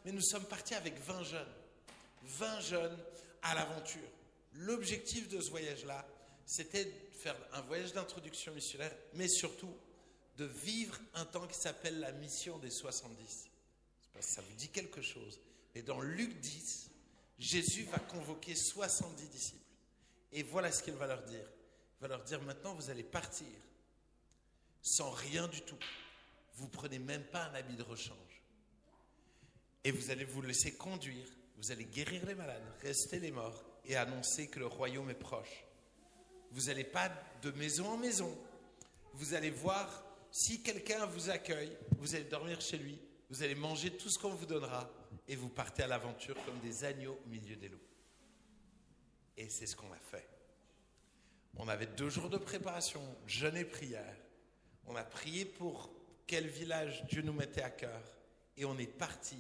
mais nous sommes partis avec 20 jeunes. 20 jeunes à l'aventure. L'objectif de ce voyage-là, c'était de faire un voyage d'introduction missionnaire, mais surtout de vivre un temps qui s'appelle la mission des 70. Je sais pas si ça vous dit quelque chose, mais dans Luc 10, Jésus va convoquer 70 disciples. Et voilà ce qu'il va leur dire. Il va leur dire, maintenant vous allez partir sans rien du tout. Vous ne prenez même pas un habit de rechange. Et vous allez vous laisser conduire, vous allez guérir les malades, rester les morts et annoncer que le royaume est proche. Vous n'allez pas de maison en maison. Vous allez voir si quelqu'un vous accueille, vous allez dormir chez lui, vous allez manger tout ce qu'on vous donnera et vous partez à l'aventure comme des agneaux au milieu des loups. Et c'est ce qu'on a fait. On avait 2 jours de préparation, jeûne et prière. On a prié pour quel village Dieu nous mettait à cœur. Et on est parti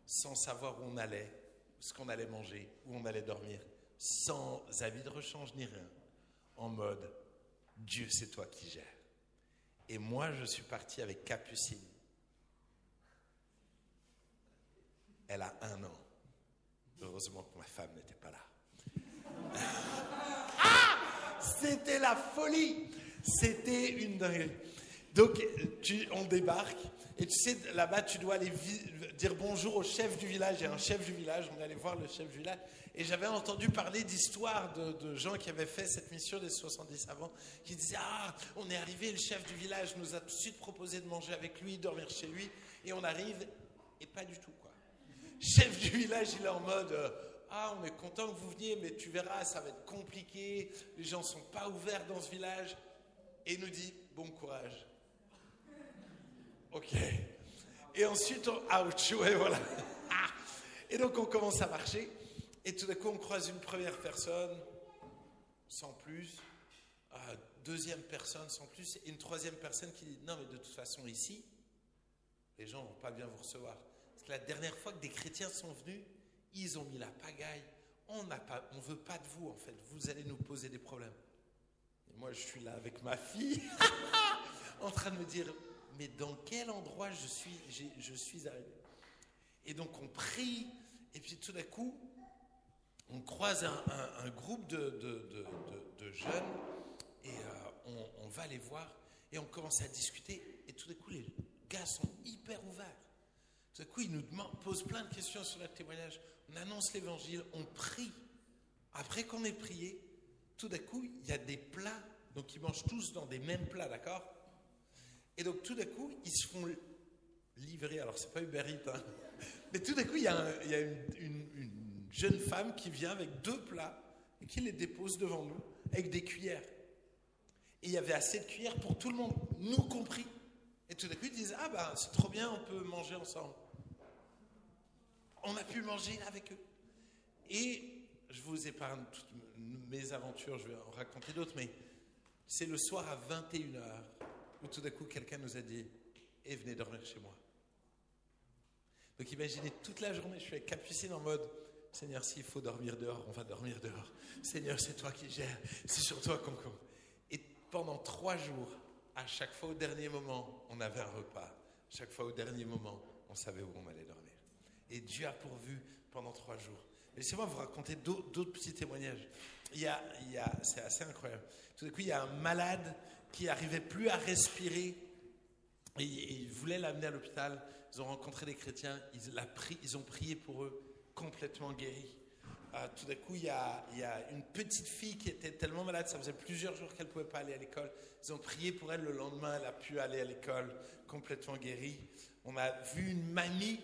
sans savoir où on allait, ce qu'on allait manger, où on allait dormir, sans avis de rechange ni rien. En mode, Dieu c'est toi qui gères. Et moi je suis parti avec Capucine. Elle a 1 an. Heureusement que ma femme n'était pas là. C'était la folie. C'était une dinguerie. Donc, on débarque. Et tu sais, là-bas, tu dois aller dire bonjour au chef du village. Il y a un chef du village. On est allé voir le chef du village. Et j'avais entendu parler d'histoires de gens qui avaient fait cette mission des 70 avant, qui disaient, on est arrivé, le chef du village nous a tout de suite proposé de manger avec lui, dormir chez lui. Et on arrive, et pas du tout, quoi. Chef du village, il est en mode... on est content que vous veniez, mais tu verras, ça va être compliqué. Les gens ne sont pas ouverts dans ce village. Et il nous dit, bon courage. Ok. Et ensuite, ouch, ouais, voilà. Et donc, on commence à marcher. Et tout d'un coup, on croise une première personne, sans plus. Deuxième personne, sans plus. Et une troisième personne qui dit, non, mais de toute façon, ici, les gens ne vont pas bien vous recevoir. Parce que la dernière fois que des chrétiens sont venus, ils ont mis la pagaille. On ne veut pas de vous, en fait. Vous allez nous poser des problèmes. Et moi, je suis là avec ma fille, en train de me dire, mais dans quel endroit je suis arrivé? Et donc, on prie, et puis tout d'un coup, on croise un groupe de jeunes, et on va les voir, et on commence à discuter, et tout d'un coup, les gars sont hyper ouverts. Tout d'un coup, ils nous posent plein de questions sur notre témoignage. On annonce l'évangile, on prie. Après qu'on ait prié, tout d'un coup, il y a des plats. Donc, ils mangent tous dans des mêmes plats, d'accord? Et donc, tout d'un coup, ils se font livrer. Alors, c'est pas Uber Eats, hein. Mais tout d'un coup, il y a une jeune femme qui vient avec 2 plats et qui les dépose devant nous avec des cuillères. Et il y avait assez de cuillères pour tout le monde, nous compris. Et tout d'un coup, ils disent, c'est trop bien, on peut manger ensemble. On a pu manger avec eux. Et je vous épargne toutes mes aventures, je vais en raconter d'autres, mais c'est le soir à 21h où tout d'un coup, quelqu'un nous a dit, venez dormir chez moi. Donc imaginez, toute la journée, je suis avec Capucine en mode, Seigneur, s'il faut dormir dehors, on va dormir dehors. Seigneur, c'est toi qui gères, c'est sur toi qu'on compte. Et pendant 3 jours, à chaque fois au dernier moment, on avait un repas. Chaque fois au dernier moment, on savait où on allait dormir. Et Dieu a pourvu pendant 3 jours. Laissez-moi vous raconter d'autres petits témoignages. C'est assez incroyable. Tout d'un coup, il y a un malade qui n'arrivait plus à respirer. Et ils voulaient l'amener à l'hôpital. Ils ont rencontré des chrétiens. Ils ont prié pour eux, complètement guéris. Tout d'un coup, il y a une petite fille qui était tellement malade, ça faisait plusieurs jours qu'elle ne pouvait pas aller à l'école. Ils ont prié pour elle, le lendemain, elle a pu aller à l'école, complètement guérie. On a vu une mamie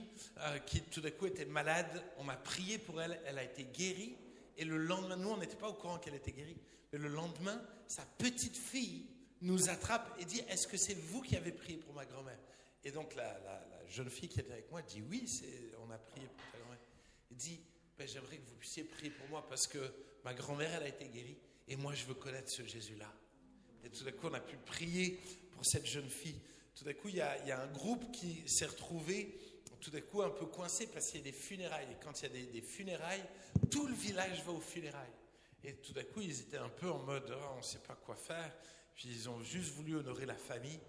qui tout d'un coup était malade, on a prié pour elle, elle a été guérie. Et le lendemain, nous on n'était pas au courant qu'elle était guérie, mais le lendemain, sa petite fille nous attrape et dit, est-ce que c'est vous qui avez prié pour ma grand-mère? Et donc la jeune fille qui était avec moi dit, oui, on a prié pour ta grand-mère. Elle dit, j'aimerais que vous puissiez prier pour moi parce que ma grand-mère, elle a été guérie et moi, je veux connaître ce Jésus-là. Et tout d'un coup, on a pu prier pour cette jeune fille. Tout d'un coup, il y a un groupe qui s'est retrouvé tout d'un coup un peu coincé parce qu'il y a des funérailles. Et quand il y a des funérailles, tout le village va aux funérailles. Et tout d'un coup, ils étaient un peu en mode, on ne sait pas quoi faire. Puis ils ont juste voulu honorer la famille.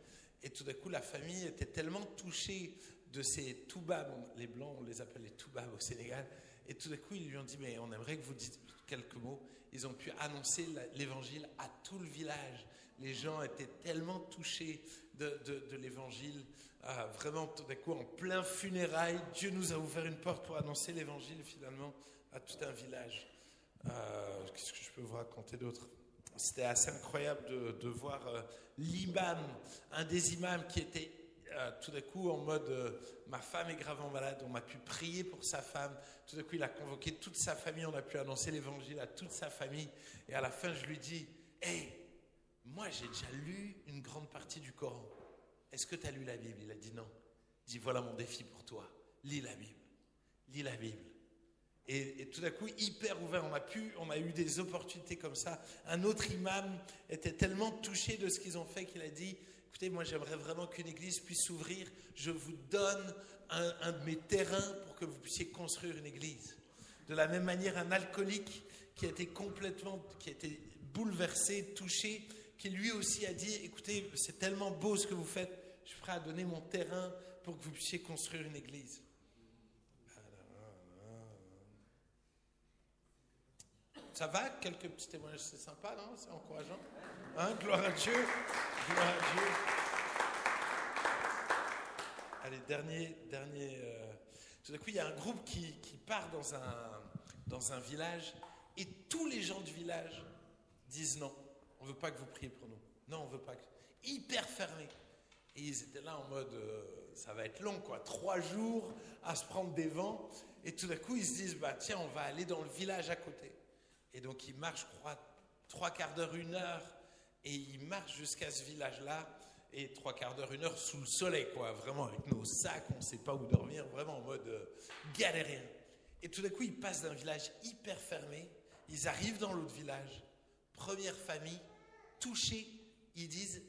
Et tout d'un coup, la famille était tellement touchée de ces toubabs, les blancs on les appelle les toubabs au Sénégal, et tout d'un coup ils lui ont dit mais on aimerait que vous dites quelques mots. Ils ont pu annoncer l'évangile à tout le village. Les gens étaient tellement touchés de l'évangile, vraiment tout d'un coup en plein funérailles, Dieu nous a ouvert une porte pour annoncer l'évangile finalement à tout un village. Qu'est-ce que je peux vous raconter d'autre? C'était assez incroyable de voir l'imam, un des imams qui était tout d'un coup en mode ma femme est gravement malade, on m'a pu prier pour sa femme. Tout d'un coup il a convoqué toute sa famille, on a pu annoncer l'évangile à toute sa famille, et à la fin je lui dis hey, moi j'ai déjà lu une grande partie du Coran, est-ce que tu as lu la Bible? Il a dit non. Il dit voilà mon défi pour toi, lis la Bible. Et tout d'un coup, hyper ouvert, on a eu des opportunités comme ça. Un autre imam était tellement touché de ce qu'ils ont fait qu'il a dit écoutez, moi j'aimerais vraiment qu'une église puisse s'ouvrir, je vous donne un de mes terrains pour que vous puissiez construire une église. De la même manière, un alcoolique qui a été bouleversé, touché, qui lui aussi a dit écoutez, c'est tellement beau ce que vous faites, je suis prêt à donner mon terrain pour que vous puissiez construire une église. Ça va? Quelques petits témoignages, c'est sympa, non? C'est encourageant. Hein? Gloire à Dieu. Gloire à Dieu. Allez, dernier. Tout d'un coup, il y a un groupe qui part dans un village, et tous les gens du village disent non, on ne veut pas que vous priez pour nous. Non, on ne veut pas. Hyper fermés. Et ils étaient là en mode, ça va être long, quoi. 3 jours à se prendre des vents. Et tout d'un coup, ils se disent, tiens, on va aller dans le village à côté. Et donc, ils marchent, je crois, 3/4 d'heure, 1 heure, et ils marchent jusqu'à ce village-là, et 3/4 d'heure, 1 heure sous le soleil, quoi, vraiment avec nos sacs, on ne sait pas où dormir, vraiment en mode galérien. Et tout d'un coup, ils passent d'un village hyper fermé, ils arrivent dans l'autre village, première famille, touchés, ils disent,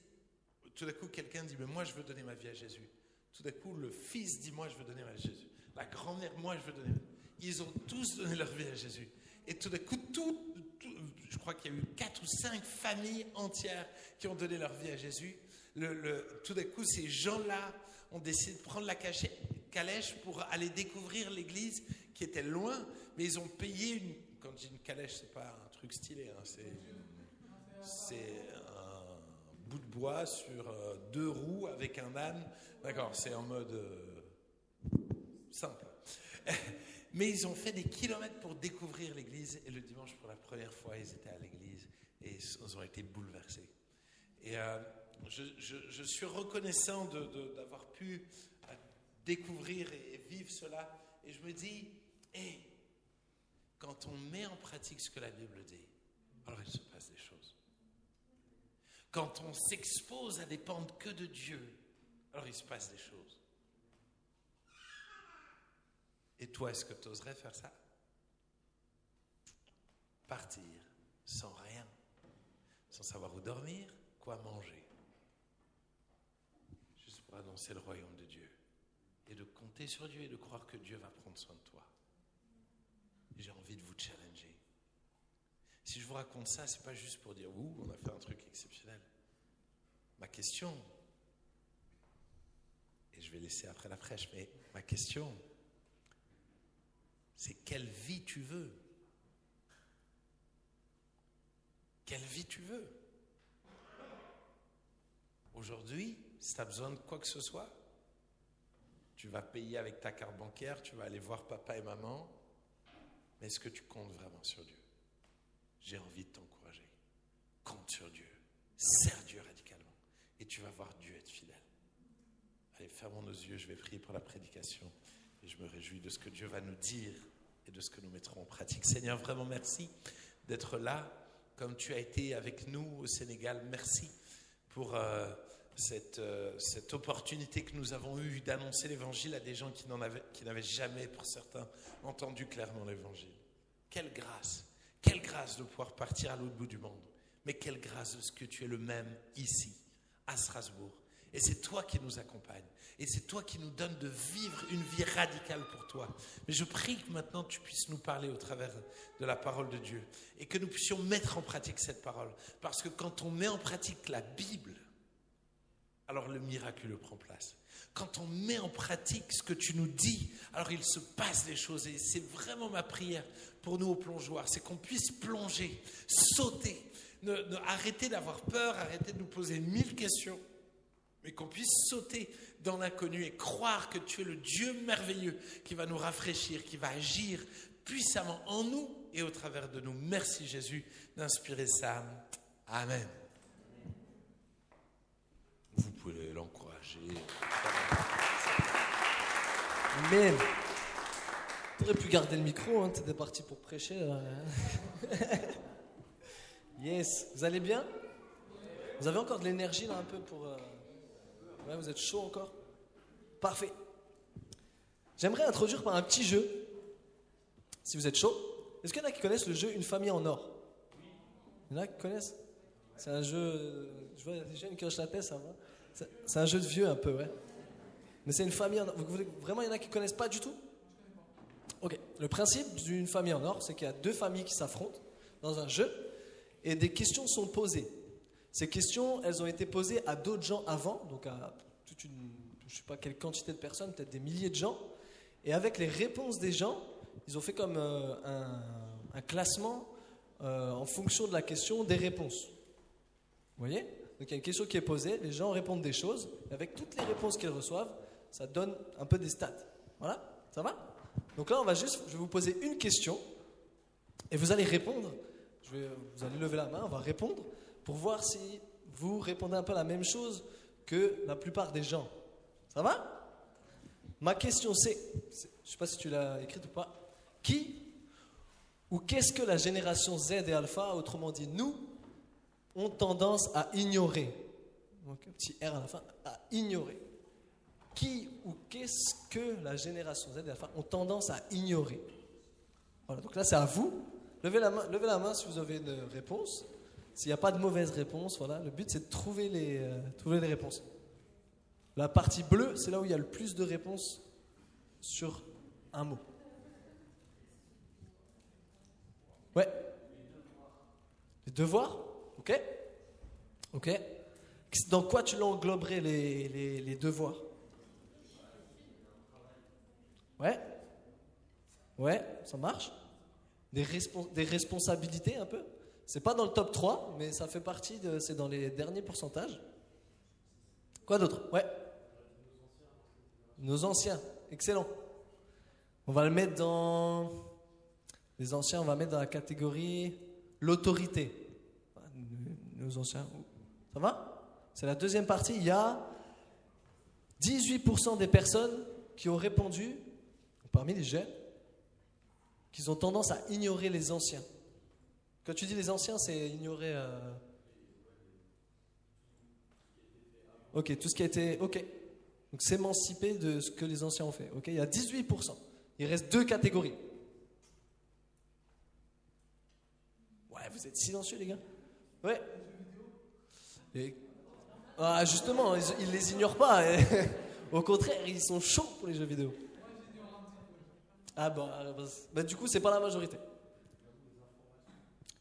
tout d'un coup, quelqu'un dit, mais moi, je veux donner ma vie à Jésus. Tout d'un coup, le fils dit, moi, je veux donner ma vie à Jésus. La grand-mère, moi, je veux donner. Ils ont tous donné leur vie à Jésus. Et tout d'un coup, je crois qu'il y a eu 4 ou 5 familles entières qui ont donné leur vie à Jésus. Tout d'un coup, ces gens-là ont décidé de prendre la calèche pour aller découvrir l'église qui était loin, mais ils ont payé quand je dis une calèche, c'est pas un truc stylé, hein, c'est un bout de bois sur 2 roues avec un âne. D'accord, c'est en mode simple. Mais ils ont fait des kilomètres pour découvrir l'église, et le dimanche, pour la première fois, ils étaient à l'église et ils ont été bouleversés. Et je suis reconnaissant d'avoir pu découvrir et vivre cela. Et je me dis, quand on met en pratique ce que la Bible dit, alors il se passe des choses. Quand on s'expose à dépendre que de Dieu, alors il se passe des choses. Et toi, est-ce que tu oserais faire ça? Partir sans rien, sans savoir où dormir, quoi manger, juste pour annoncer le royaume de Dieu, et de compter sur Dieu et de croire que Dieu va prendre soin de toi. J'ai envie de vous challenger. Si je vous raconte ça, c'est pas juste pour dire « Ouh, on a fait un truc exceptionnel ». Ma question, et je vais laisser après la prêche, mais ma question, c'est quelle vie tu veux? Quelle vie tu veux? Aujourd'hui, si tu as besoin de quoi que ce soit, tu vas payer avec ta carte bancaire, tu vas aller voir papa et maman, mais est-ce que tu comptes vraiment sur Dieu? J'ai envie de t'encourager. Compte sur Dieu. Sers Dieu radicalement. Et tu vas voir Dieu être fidèle. Allez, fermons nos yeux, je vais prier pour la prédication. Et je me réjouis de ce que Dieu va nous dire et de ce que nous mettrons en pratique. Seigneur, vraiment merci d'être là, comme tu as été avec nous au Sénégal. Merci pour cette opportunité que nous avons eue d'annoncer l'Évangile à des gens qui n'avaient jamais, pour certains, entendu clairement l'Évangile. Quelle grâce de pouvoir partir à l'autre bout du monde. Mais quelle grâce de ce que tu es le même ici, à Strasbourg. Et c'est toi qui nous accompagnes. Et c'est toi qui nous donnes de vivre une vie radicale pour toi. Mais je prie que maintenant tu puisses nous parler au travers de la parole de Dieu. Et que nous puissions mettre en pratique cette parole. Parce que quand on met en pratique la Bible, alors le miraculeux prend place. Quand on met en pratique ce que tu nous dis, alors il se passe des choses. Et c'est vraiment ma prière pour nous aux plongeoires, c'est qu'on puisse plonger, sauter, arrêter d'avoir peur, arrêter de nous poser 1000 questions, mais qu'on puisse sauter dans l'inconnu et croire que tu es le Dieu merveilleux qui va nous rafraîchir, qui va agir puissamment en nous et au travers de nous. Merci Jésus d'inspirer ça. Amen. Vous pouvez l'encourager. Amen. Tu aurais pu garder le micro, hein, tu étais parti pour prêcher. Là. Yes, vous allez bien? Vous avez encore de l'énergie là un peu pour... Ouais, vous êtes chaud encore? Parfait. J'aimerais introduire par un petit jeu, si vous êtes chaud. Est-ce qu'il y en a qui connaissent le jeu Une famille en or? Il y en a qui connaissent? C'est un jeu... Je vois déjà une qui hoche la tête, ça va. C'est un jeu de vieux un peu, ouais. Mais c'est une famille en or. Vraiment, il y en a qui ne connaissent pas du tout? Ok. Le principe d'une famille en or, c'est qu'il y a deux familles qui s'affrontent dans un jeu et des questions sont posées. Ces questions, elles ont été posées à d'autres gens avant, donc à toute une, je ne sais pas quelle quantité de personnes, peut-être des milliers de gens. Et avec les réponses des gens, ils ont fait comme un classement en fonction de la question des réponses. Vous voyez? Donc il y a une question qui est posée, les gens répondent des choses, et avec toutes les réponses qu'ils reçoivent, ça donne un peu des stats. Voilà? Ça va? Donc là, je vais vous poser une question, et vous allez répondre. Vous allez lever la main, on va répondre, pour voir si vous répondez un peu la même chose que la plupart des gens. Ça va? Ma question c'est, je ne sais pas si tu l'as écrite ou pas, qui ou qu'est-ce que la génération Z et Alpha, autrement dit nous, ont tendance à ignorer? Donc un petit R à la fin, à ignorer. Qui ou qu'est-ce que la génération Z et Alpha ont tendance à ignorer? Voilà, donc là c'est à vous. Levez la main si vous avez une réponse. S'il n'y a pas de mauvaise réponse, voilà, le but c'est de trouver les réponses. La partie bleue, c'est là où il y a le plus de réponses sur un mot. Ouais. Les devoirs? Ok. Ok. Dans quoi tu l'engloberais les devoirs? Ouais. Ouais, ça marche. Des responsabilités un peu. C'est pas dans le top 3, mais ça fait partie c'est dans les derniers pourcentages. Quoi d'autre? Ouais. Nos anciens, excellent. On va le mettre dans... Les anciens, on va mettre dans la catégorie l'autorité. Nos anciens, ça va? C'est la deuxième partie. Il y a 18% des personnes qui ont répondu, parmi les jeunes, qu'ils ont tendance à ignorer les anciens. Quand tu dis les anciens, c'est ignorer... Ok, tout ce qui a été... Ok. Donc s'émanciper de ce que les anciens ont fait. Ok, il y a 18%. Il reste deux catégories. Ouais, vous êtes silencieux les gars. Ouais. Ah, justement, ils les ignorent pas. Au contraire, ils sont chauds pour les jeux vidéo. Ah bon, bah, du coup, c'est pas la majorité.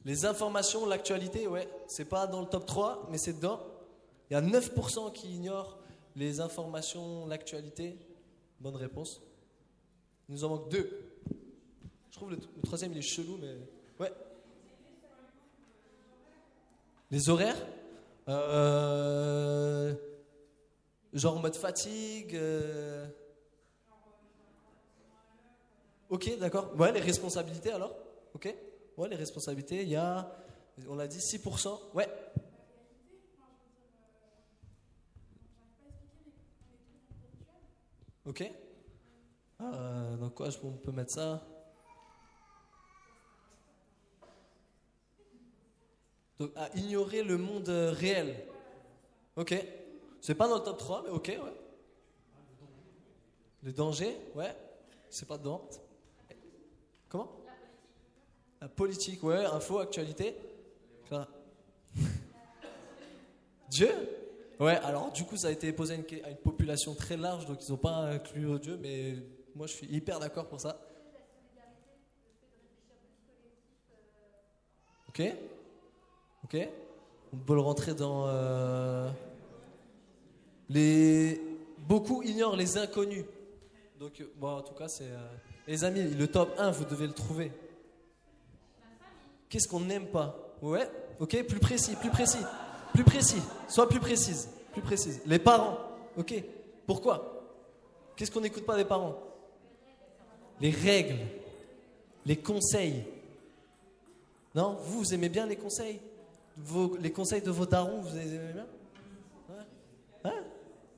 Les informations, l'actualité, ouais, c'est pas dans le top 3, mais c'est dedans. Il y a 9% qui ignorent les informations, l'actualité. Bonne réponse. Il nous en manque 2. Je trouve le troisième, il est chelou, mais... Ouais. Les horaires genre en mode fatigue Ok, d'accord. Ouais, les responsabilités alors. Ok. Ouais, les responsabilités, il y a... On a dit 6%. Ouais. Ok. Donc quoi, on peut mettre ça? Donc, à ignorer le monde réel. Ok. C'est pas dans le top 3, mais ok, ouais. Le danger, ouais. C'est pas dedans. Comment? La politique, ouais. Info, actualité. Voilà. Dieu? Ouais, alors du coup ça a été posé à une population très large, donc ils n'ont pas inclus Dieu, mais moi je suis hyper d'accord pour ça. Ok. Ok. On peut le rentrer dans Beaucoup ignorent les inconnus. Donc, bon, en tout cas, c'est... les amis, le top 1, vous devez le trouver. Qu'est-ce qu'on n'aime pas? Ouais, ok, plus précis. Sois plus précise. Les parents, ok. Pourquoi? Qu'est-ce qu'on n'écoute pas des parents? Les règles, les conseils. Non, vous aimez bien les conseils? Les conseils de vos darons, vous les aimez bien? Ouais. Hein?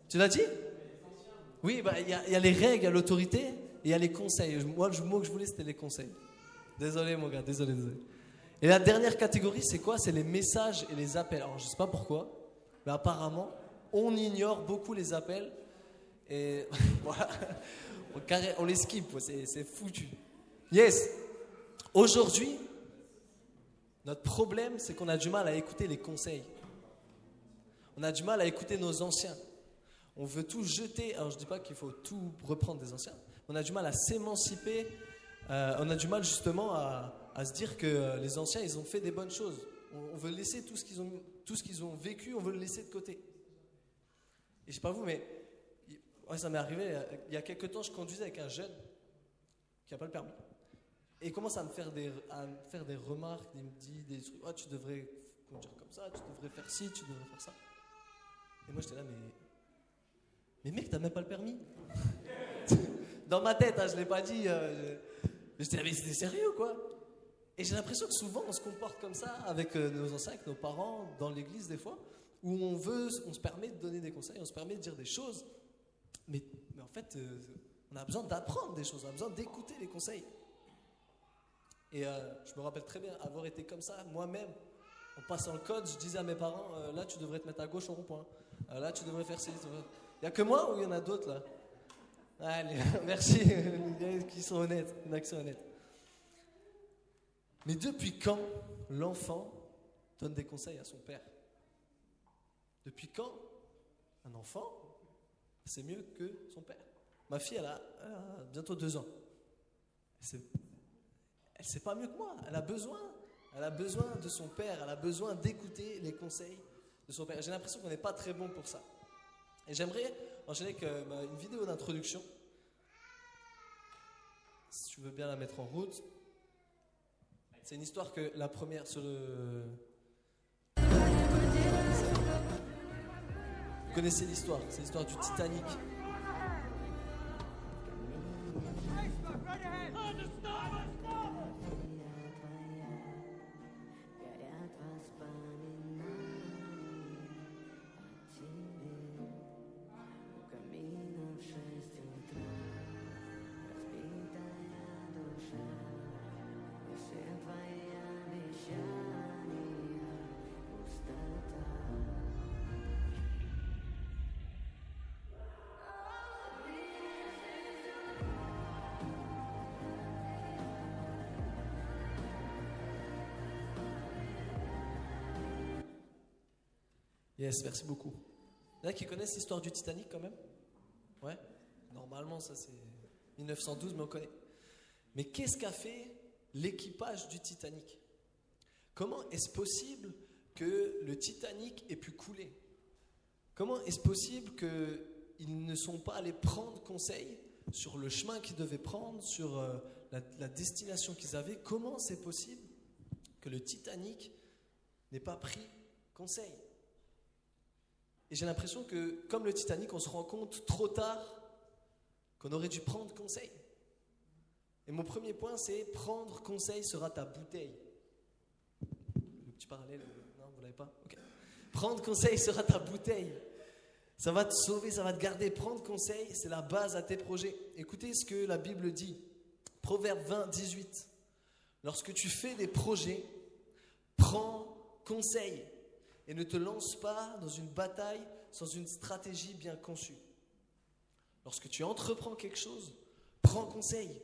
Tu l'as dit? Oui, bah, il y a les règles, il y a l'autorité et il y a les conseils. Moi, le mot que je voulais, c'était les conseils. Désolé, mon gars, désolé. Et la dernière catégorie, c'est quoi? C'est les messages et les appels. Alors, je ne sais pas pourquoi, mais apparemment, on ignore beaucoup les appels. Et voilà, on les skip, c'est foutu. Yes. Aujourd'hui, notre problème, c'est qu'on a du mal à écouter les conseils. On a du mal à écouter nos anciens. On veut tout jeter. Alors, je ne dis pas qu'il faut tout reprendre des anciens. On a du mal à s'émanciper. On a du mal justement à se dire que les anciens, ils ont fait des bonnes choses. On veut laisser tout ce qu'ils ont vécu, on veut le laisser de côté. Et je ne sais pas vous, mais ouais, ça m'est arrivé. Il y a quelques temps, je conduisais avec un jeune qui n'a pas le permis. Et il commence à me faire des remarques. Il me dit des trucs. Oh, tu devrais conduire comme ça, tu devrais faire ci, tu devrais faire ça. Et moi, j'étais là, mais mec, t'as même pas le permis. Dans ma tête, je ne l'ai pas dit. J'étais là, mais c'était sérieux, quoi. Et j'ai l'impression que souvent, on se comporte comme ça avec nos anciens, avec nos parents, dans l'église des fois, où on se permet de donner des conseils, on se permet de dire des choses. Mais en fait, on a besoin d'apprendre des choses, on a besoin d'écouter les conseils. Et je me rappelle très bien avoir été comme ça, moi-même, en passant le code, je disais à mes parents, là, tu devrais te mettre à gauche au rond-point. Là, tu devrais faire ci. Il n'y a que moi ou il y en a d'autres, là? Allez, merci, qui sont honnêtes, une action honnête. Mais depuis quand l'enfant donne des conseils à son père? Depuis quand un enfant, c'est mieux que son père? Ma fille, elle a bientôt 2 ans. Elle sait pas mieux que moi. Elle a besoin de son père. Elle a besoin d'écouter les conseils de son père. J'ai l'impression qu'on n'est pas très bon pour ça. Et j'aimerais enchaîner avec une vidéo d'introduction. Si tu veux bien la mettre en route. C'est une histoire que la première sur le... Vous connaissez l'histoire, c'est l'histoire du Titanic. Yes, merci beaucoup. Il y en a qui connaissent l'histoire du Titanic quand même? Ouais. Normalement, ça c'est 1912, mais on connaît. Mais qu'est-ce qu'a fait l'équipage du Titanic? Comment est-ce possible que le Titanic ait pu couler? Comment est-ce possible qu'ils ne sont pas allés prendre conseil sur le chemin qu'ils devaient prendre, sur la destination qu'ils avaient? Comment c'est possible que le Titanic n'ait pas pris conseil? Et j'ai l'impression que, comme le Titanic, on se rend compte trop tard qu'on aurait dû prendre conseil. Et mon premier point, c'est prendre conseil sera ta bouteille. Le petit parallèle, non, vous l'avez pas? Ok. Prendre conseil sera ta bouteille. Ça va te sauver, ça va te garder. Prendre conseil, c'est la base à tes projets. Écoutez ce que la Bible dit. Proverbe 20, 18. Lorsque tu fais des projets, prends conseil. Et ne te lance pas dans une bataille sans une stratégie bien conçue. Lorsque tu entreprends quelque chose, prends conseil.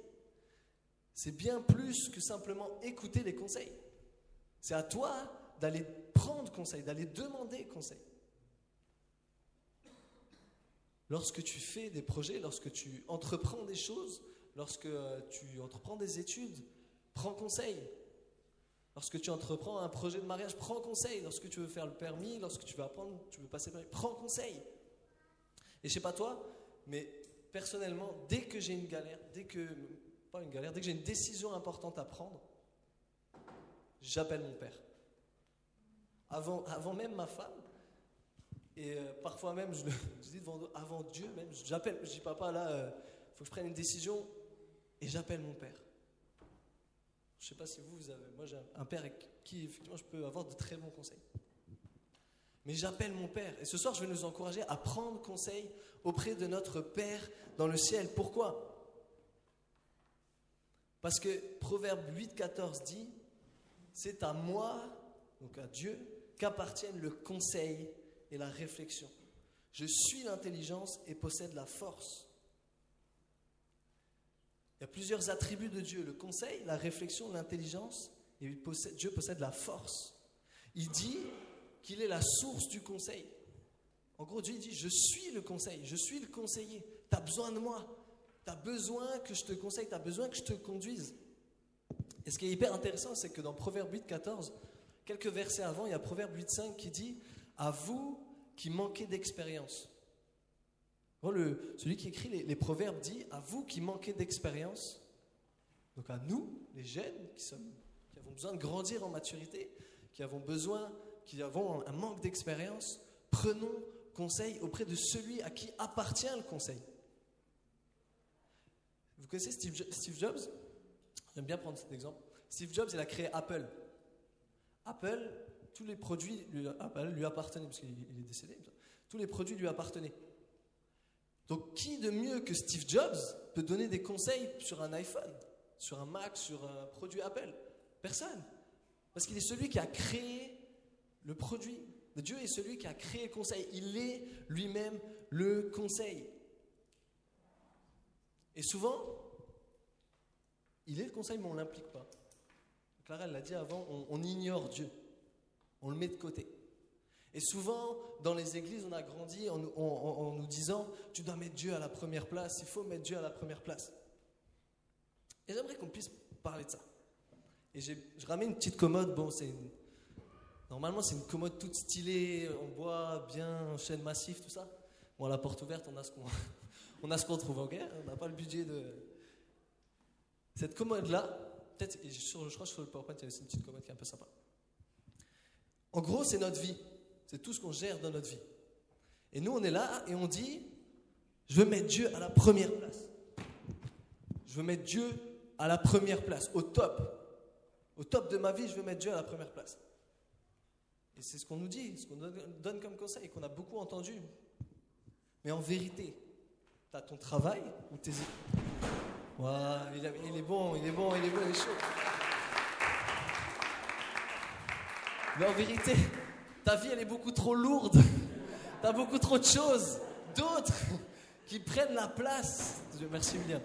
C'est bien plus que simplement écouter les conseils. C'est à toi d'aller prendre conseil, d'aller demander conseil. Lorsque tu fais des projets, lorsque tu entreprends des choses, lorsque tu entreprends des études, prends conseil. Lorsque tu entreprends un projet de mariage, prends conseil. Lorsque tu veux faire le permis, lorsque tu veux apprendre, tu veux passer le permis, prends conseil. Et je sais pas toi, mais personnellement, dès que j'ai une galère, dès que j'ai une décision importante à prendre, j'appelle mon père. Avant même ma femme, et parfois même, je dis avant Dieu même, j'appelle, je dis papa là, faut que je prenne une décision, et j'appelle mon père. Je sais pas si vous avez, moi j'ai un père avec qui effectivement je peux avoir de très bons conseils. Mais j'appelle mon père, et ce soir je vais nous encourager à prendre conseil auprès de notre Père dans le ciel. Pourquoi ? Parce que Proverbe 8,14 dit, c'est à moi, donc à Dieu, qu'appartiennent le conseil et la réflexion. Je suis l'intelligence et possède la force. Il y a plusieurs attributs de Dieu, le conseil, la réflexion, l'intelligence, et Dieu possède la force. Il dit qu'il est la source du conseil. En gros, Dieu dit, je suis le conseil, je suis le conseiller. Tu as besoin de moi, tu as besoin que je te conseille, tu as besoin que je te conduise. Et ce qui est hyper intéressant, c'est que dans Proverbe 8,14, quelques versets avant, il y a Proverbe 8,5 qui dit « À vous qui manquez d'expérience ». Celui qui écrit les proverbes dit « À vous qui manquez d'expérience », donc à nous, les jeunes, qui avons besoin de grandir en maturité, qui avons un manque d'expérience, prenons conseil auprès de celui à qui appartient le conseil. Vous connaissez Steve Jobs ? J'aime bien prendre cet exemple. Steve Jobs, il a créé Apple. Apple, tous les produits lui appartenaient, parce qu'il est décédé. Tous les produits lui appartenaient. Donc, qui de mieux que Steve Jobs peut donner des conseils sur un iPhone, sur un Mac, sur un produit Apple ? Personne. Parce qu'il est celui qui a créé le produit. Dieu est celui qui a créé le conseil. Il est lui-même le conseil. Et souvent, il est le conseil, mais on ne l'implique pas. Clara, elle l'a dit avant, on ignore Dieu. On le met de côté. Et souvent, dans les églises, on a grandi en nous disant « Tu dois mettre Dieu à la première place, il faut mettre Dieu à la première place. » Et j'aimerais qu'on puisse parler de ça. Et je ramène une petite commode. Bon, normalement, c'est une commode toute stylée, en bois, bien, en chêne massif, tout ça. Bon, à la porte ouverte, on a ce qu'on trouve, ok ? On n'a pas le budget de... Cette commode-là, peut-être, je crois que sur le PowerPoint, il y a aussi une petite commode qui est un peu sympa. En gros, c'est notre vie. C'est tout ce qu'on gère dans notre vie. Et nous, on est là et on dit, je veux mettre Dieu à la première place. Je veux mettre Dieu à la première place, au top. Au top de ma vie, je veux mettre Dieu à la première place. Et c'est ce qu'on nous dit, ce qu'on donne comme conseil, qu'on a beaucoup entendu. Mais en vérité, tu as ton travail ou tes... Wow, il est bon, il est chaud. Mais en vérité, ta vie, elle est beaucoup trop lourde. Tu as beaucoup trop de choses, d'autres qui prennent la place. Merci, William.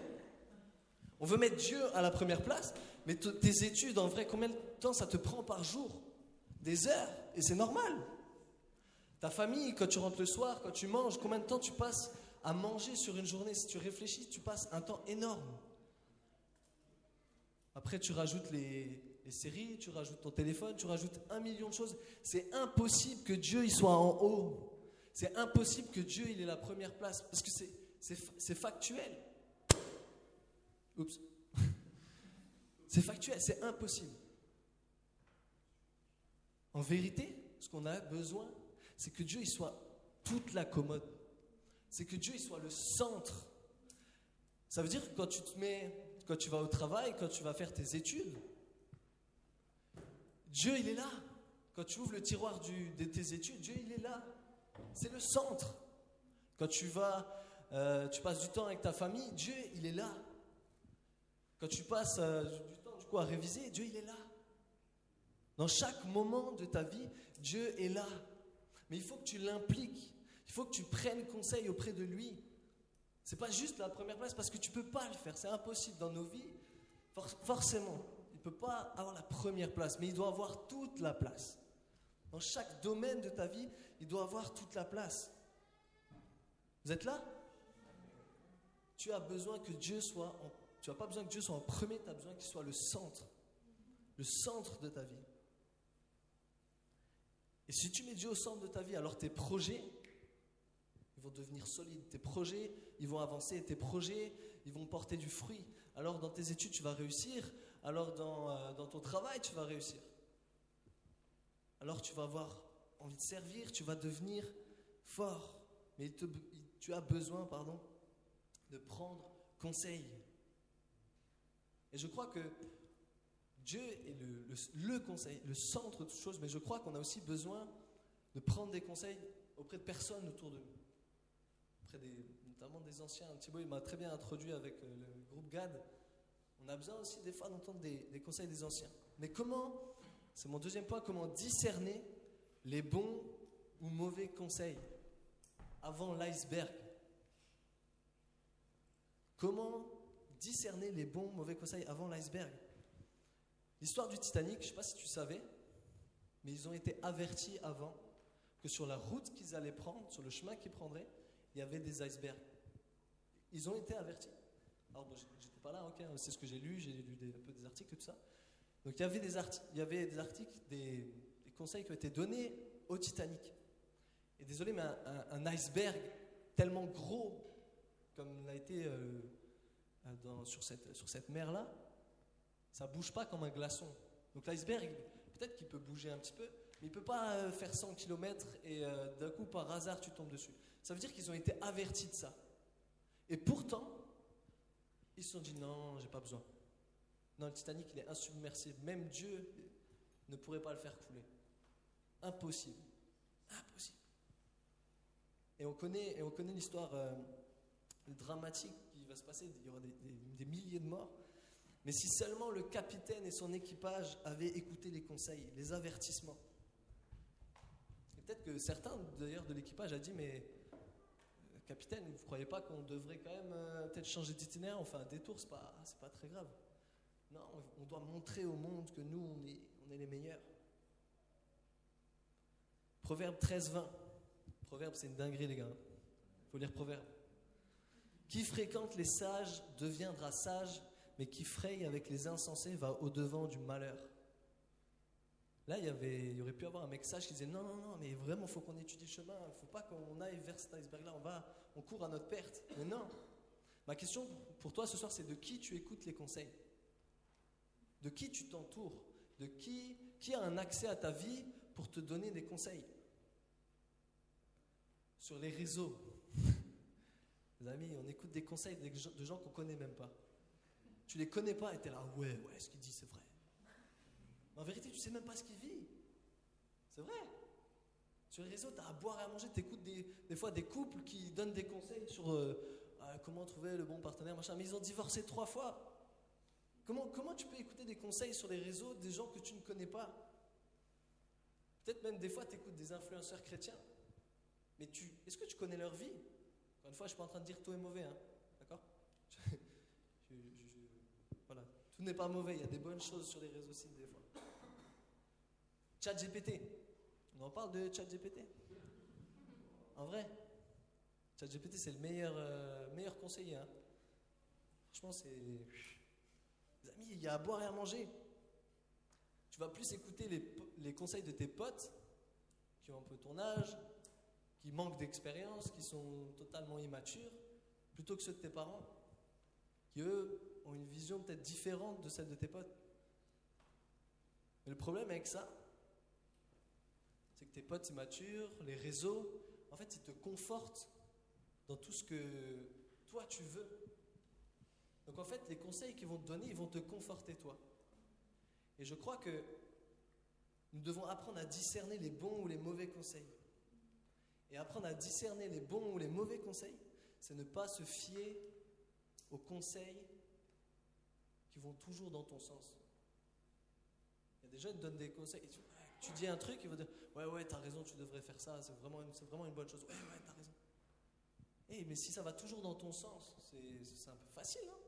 On veut mettre Dieu à la première place, mais tes études, en vrai, combien de temps ça te prend par jour ? Des heures, et c'est normal. Ta famille, quand tu rentres le soir, quand tu manges, combien de temps tu passes à manger sur une journée ? Si tu réfléchis, tu passes un temps énorme. Après, tu rajoutes les séries, tu rajoutes ton téléphone, tu rajoutes 1 million de choses. C'est impossible que Dieu il soit en haut. C'est impossible que Dieu il ait la première place. Parce que c'est factuel. Oups. C'est factuel, c'est impossible. En vérité, ce qu'on a besoin, c'est que Dieu il soit toute la commode. C'est que Dieu il soit le centre. Ça veut dire que quand tu vas au travail, quand tu vas faire tes études, Dieu il est là. Quand tu ouvres le tiroir de tes études, Dieu il est là. C'est le centre. Quand tu passes du temps avec ta famille, Dieu il est là. Quand tu passes du temps à réviser, Dieu il est là. Dans chaque moment de ta vie, Dieu est là. Mais il faut que tu l'impliques. Il faut que tu prennes conseil auprès de lui. C'est pas juste la première place parce que tu peux pas le faire. C'est impossible dans nos vies. Forcément, il peut pas avoir la première place, mais il doit avoir toute la place. Dans chaque domaine de ta vie, il doit avoir toute la place. Vous êtes là ? Tu as besoin que Dieu soit tu n'as pas besoin que Dieu soit en premier, tu as besoin qu'il soit le centre de ta vie. Et si tu mets Dieu au centre de ta vie, alors tes projets, ils vont devenir solides. Tes projets, ils vont avancer. Tes projets, ils vont porter du fruit. Alors dans tes études, tu vas réussir. Alors dans ton travail, tu vas réussir. Alors tu vas avoir envie de servir, tu vas devenir fort. Mais tu as besoin, de prendre conseil. Et je crois que Dieu est le conseil, le centre de toutes choses, mais je crois qu'on a aussi besoin de prendre des conseils auprès de personnes autour de nous. Notamment des anciens. Thibaut, il m'a très bien introduit avec le groupe GAD. On a besoin aussi des fois d'entendre des conseils des anciens. Mais c'est mon deuxième point, comment discerner les bons ou mauvais conseils avant l'iceberg. Comment discerner les bons ou mauvais conseils avant l'iceberg? L'histoire du Titanic, je ne sais pas si tu savais, mais ils ont été avertis avant que sur la route qu'ils allaient prendre, sur le chemin qu'ils prendraient, il y avait des icebergs. Ils ont été avertis. Alors, bon, j'étais pas là, ok, c'est ce que j'ai lu un peu des articles et tout ça. Donc, il y avait des articles, des conseils qui ont été donnés au Titanic. Et désolé, mais un iceberg tellement gros comme l'a été sur cette mer-là, ça ne bouge pas comme un glaçon. Donc l'iceberg, peut-être qu'il peut bouger un petit peu, mais il ne peut pas faire 100 km et d'un coup, par hasard, tu tombes dessus. Ça veut dire qu'ils ont été avertis de ça. Et pourtant, ils se sont dit non, j'ai pas besoin. Non, le Titanic, il est insubmersible. Même Dieu ne pourrait pas le faire couler. Impossible. Impossible. Et on connaît l'histoire dramatique qui va se passer. Il y aura des milliers de morts. Mais si seulement le capitaine et son équipage avaient écouté les conseils, les avertissements. Et peut-être que certains, d'ailleurs, de l'équipage a dit, mais capitaine, vous ne croyez pas qu'on devrait quand même peut-être changer d'itinéraire, enfin un détour, c'est pas très grave. Non, on doit montrer au monde que nous, on est les meilleurs. Proverbe 13-20. Proverbe, c'est une dinguerie, les gars. Il faut lire Proverbe. Qui fréquente les sages deviendra sage, mais qui fraye avec les insensés va au-devant du malheur. Là, il y aurait pu avoir un mec sage qui disait non, mais vraiment, il faut qu'on étudie le chemin. Il ne faut pas qu'on aille vers cet iceberg-là. On court à notre perte. Mais non. Ma question pour toi ce soir, c'est de qui tu écoutes les conseils? De qui tu t'entoures? De qui a un accès à ta vie pour te donner des conseils? Sur les réseaux. Les amis, on écoute des conseils de gens qu'on ne connaît même pas. Tu les connais pas et tu es là, ouais, ce qu'il dit, c'est vrai. Mais en vérité, tu ne sais même pas ce qu'il vit. C'est vrai. Sur les réseaux, tu as à boire et à manger. Tu écoutes des fois des couples qui donnent des conseils sur comment trouver le bon partenaire, machin. Mais ils ont divorcé 3 fois. Comment tu peux écouter des conseils sur les réseaux des gens que tu ne connais pas? Peut-être même des fois, tu écoutes des influenceurs chrétiens. Mais est-ce que tu connais leur vie? Encore une fois, je ne suis pas en train de dire tout est mauvais. Hein, d'accord? Voilà. Tout n'est pas mauvais. Il y a des bonnes choses sur les réseaux aussi, des fois. ChatGPT. On en parle de ChatGPT? En vrai, ChatGPT, c'est le meilleur conseiller. Hein. Franchement, c'est... Les amis, il y a à boire et à manger. Tu vas plus écouter les conseils de tes potes qui ont un peu ton âge, qui manquent d'expérience, qui sont totalement immatures, plutôt que ceux de tes parents, qui eux ont une vision peut-être différente de celle de tes potes. Mais le problème avec ça, c'est que tes potes immatures, les réseaux, en fait, ils te confortent dans tout ce que toi tu veux. Donc en fait, les conseils qu'ils vont te donner, ils vont te conforter toi. Et je crois que nous devons apprendre à discerner les bons ou les mauvais conseils. Et apprendre à discerner les bons ou les mauvais conseils, c'est ne pas se fier aux conseils qui vont toujours dans ton sens. Il y a des gens qui te donnent des conseils. Et tu dis un truc, ils vont dire ouais, t'as raison, tu devrais faire ça, c'est vraiment une bonne chose. Ouais, t'as raison. Mais si ça va toujours dans ton sens, c'est un peu facile. Hein.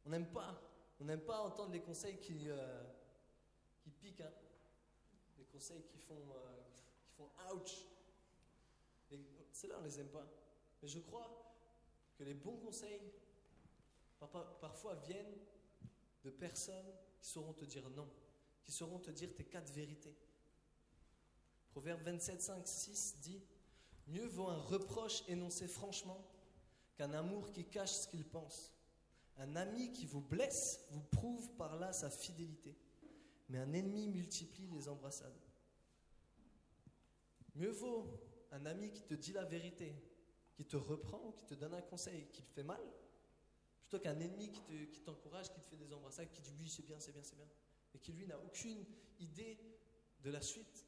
On n'aime pas entendre les conseils qui piquent. Hein. Les conseils qui font ouch. Ceux-là, on ne les aime pas. Mais je crois que les bons conseils, parfois, viennent de personnes qui sauront te dire non, qui sauront te dire tes 4 vérités. Proverbe 27, 5, 6 dit Mieux vaut un reproche énoncé franchement qu'un amour qui cache ce qu'il pense. Un ami qui vous blesse vous prouve par là sa fidélité, mais un ennemi multiplie les embrassades. Mieux vaut un ami qui te dit la vérité, qui te reprend, qui te donne un conseil, qui te fait mal, plutôt qu'un ennemi qui t'encourage, qui te fait des embrassades, qui dit oui, c'est bien, c'est bien, c'est bien, et qui lui n'a aucune idée de la suite.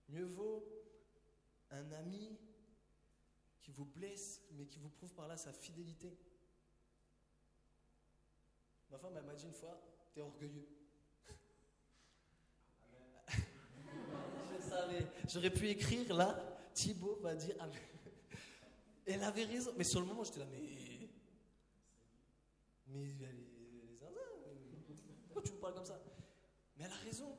Mieux vaut un ami qui vous blesse, mais qui vous prouve par là sa fidélité. Ma femme, elle m'a dit une fois, t'es orgueilleux. Je savais, j'aurais pu écrire là, Thibaut va dire, elle avait raison. Mais sur le moment, j'étais là, mais les zinzins, pourquoi tu me parles comme ça? Mais elle a raison.